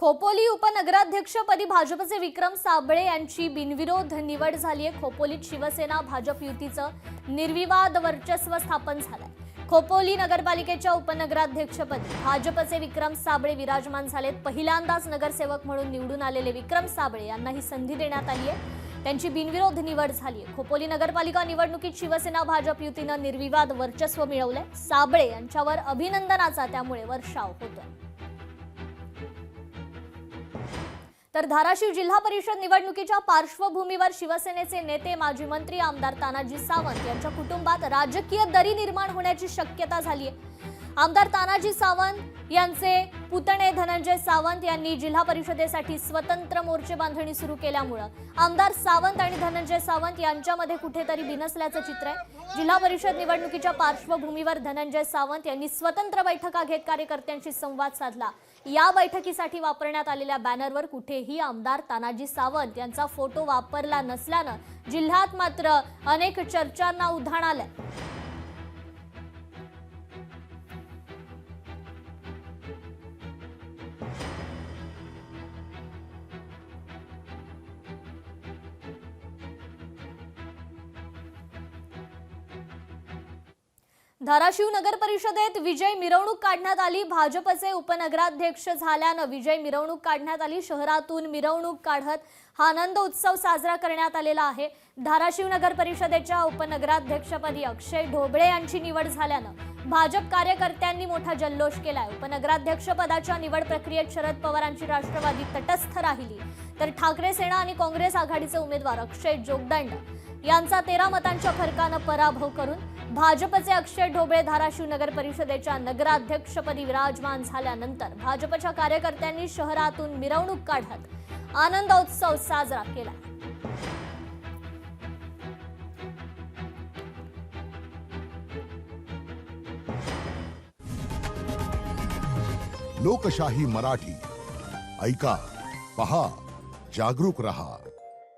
खोपोली उपनगराध्यक्षपदी भाजपचे विक्रम साबळे यांची बिनविरोध निवड झाली आहे। खोपोलीत शिवसेना भाजप युतीचं निर्विवाद वर्चस्व स्थापन झालंय। खोपोली नगरपालिकेच्या उपनगराध्यक्षपदी भाजपचे विक्रम साबळे विराजमान झालेत। पहिल्यांदाच नगरसेवक म्हणून निवडून आलेले विक्रम साबळे यांना ही संधी देण्यात आली आहे। त्यांची बिनविरोध निवड झाली आहे। खोपोली नगरपालिका निवडणुकीत शिवसेना भाजप युतीनं निर्विवाद वर्चस्व मिळवलंय। साबळे यांच्यावर अभिनंदनाचा त्यामुळे वर्षाव होतोय। तर धाराशिव जिल्हा परिषद निवडणुकीच्या पार्श्वभूमीवर शिवसेनेचे नेते माजी मंत्री आमदार तानाजी सावंत यांच्या कुटुंबात राजकीय दरी निर्माण होण्याची शक्यता झाली आहे। आमदार तानाजी सावंत यांचे पुतणे धनंजय सावंत यांनी जिल्हा परिषदेसाठी स्वतंत्र मोर्चे बांधणी सुरू केल्यामुळे आमदार सावंत आणि धनंजय सावंत यांच्यामध्ये कुठेतरी बिनसल्याचं चित्र आहे। जिल्हा परिषद निवडणुकीच्या पार्श्वभूमीवर धनंजय सावंत यांनी स्वतंत्र बैठका घेत कार्यकर्त्यांशी संवाद साधला। या बैठकीसाठी वापरण्यात आलेल्या बॅनरवर कुठेही आमदार तानाजी सावंत यांचा फोटो वापरला नसल्यानं जिल्ह्यात मात्र अनेक चर्चांना उधाण आलंय। धाराशिव नगर परिषदेत विजय मिरवणूक काढण्यात आली। भाजपचे उपनगराध्यक्ष झाल्यानं विजय मिरवणूक काढण्यात आली। शहरातून मिरवणूक काढत हा आनंद उत्सव साजरा करण्यात आलेला आहे। धाराशिव नगर परिषदेच्या उपनगराध्यक्षपदी अक्षय ढोबळे यांची निवड झाल्यानं भाजप कार्यकर्त्यांनी मोठा जल्लोष केलाय। उपनगराध्यक्ष पदाच्या निवड प्रक्रियेत शरद पवारांची राष्ट्रवादी तटस्थ राहिली, तर ठाकरे सेना आणि काँग्रेस आघाडीचे उमेदवार अक्षय जोगदंड यांचा 13 मतांच्या फरकानं पराभव करून भाजपचे अक्षय ढोबळे धाराशिव नगर परिषदेच्या नगराध्यक्षपदी विराजमान झाल्यानंतर भाजपच्या कार्यकर्त्यांनी शहरातून मिरवणूक काढत आनंदोत्सव साजरा केला। लोकशाही मराठी ऐका, पहा, जागरूक रहा।